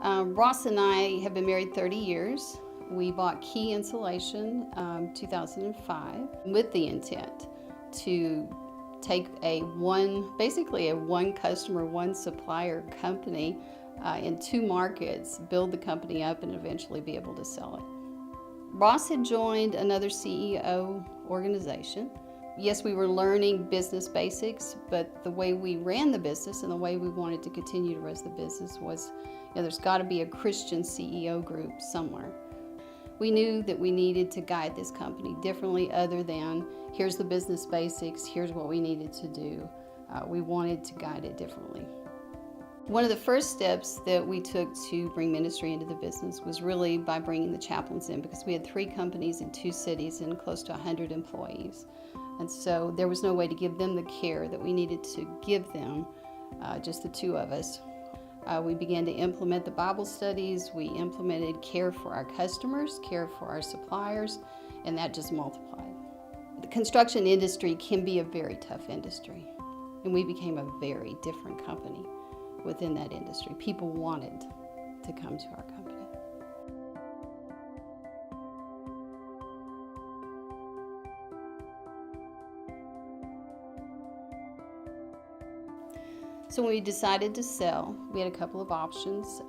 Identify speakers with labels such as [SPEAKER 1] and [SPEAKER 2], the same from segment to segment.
[SPEAKER 1] Ross and I have been married 30 years. We bought Key Insulation 2005 with the intent to take basically a one customer, one supplier company in two markets, build the company up, and eventually be able to sell it. Ross had joined another CEO organization. Yes, we were learning business basics, but the way we ran the business and the way we wanted to continue to run the business was, there's got to be a Christian CEO group somewhere. We knew that we needed to guide this company differently other than, here's the business basics, here's what we needed to do. We wanted to guide it differently. One of the first steps that we took to bring ministry into the business was really by bringing the chaplains in, because we had 3 companies in 2 cities and close to 100 employees. And so there was no way to give them the care that we needed to give them, just the 2 of us. We began to implement the Bible studies. We implemented care for our customers, care for our suppliers, and that just multiplied. The construction industry can be a very tough industry, and we became a very different company within that industry. People wanted to come to our company. So when we decided to sell, we had a couple of options.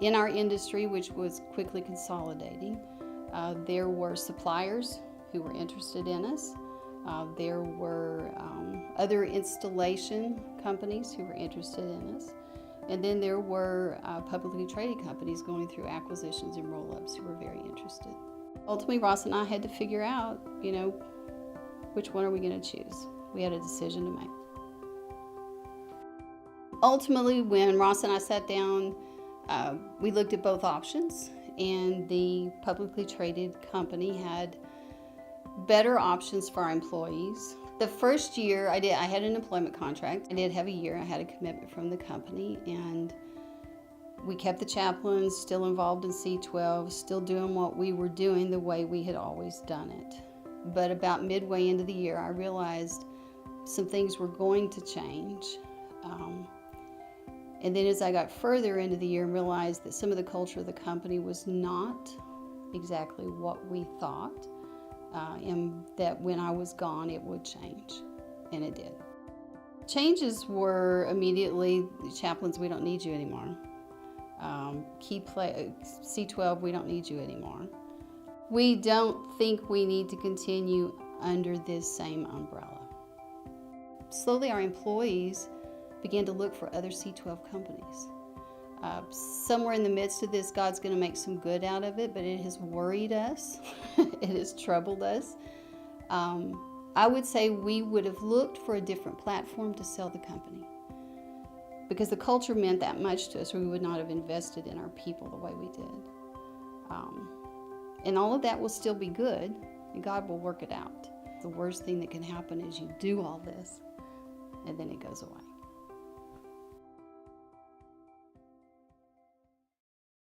[SPEAKER 1] In our industry, which was quickly consolidating, there were suppliers who were interested in us. There were other installation companies who were interested in us. And then there were publicly traded companies going through acquisitions and roll-ups who were very interested. Ultimately, Ross and I had to figure out, which one are we going to choose? We had a decision to make. Ultimately, when Ross and I sat down, we looked at both options, and the publicly traded company had better options for our employees. The first year I had an employment contract. I did have a year. I had a commitment from the company, and we kept the chaplains still involved in C12, still doing what we were doing the way we had always done it. But about midway into the year, I realized some things were going to change. And then as I got further into the year and realized that some of the culture of the company was not exactly what we thought, and that when I was gone it would change, and it did. Changes were immediately, chaplains, we don't need you anymore. C12, we don't need you anymore. We don't think we need to continue under this same umbrella. Slowly our employees began to look for other C12 companies. Somewhere in the midst of this, God's going to make some good out of it, but it has worried us. It has troubled us. I would say we would have looked for a different platform to sell the company, because the culture meant that much to us, or we would not have invested in our people the way we did. And all of that will still be good, and God will work it out. The worst thing that can happen is you do all this, and then it goes away.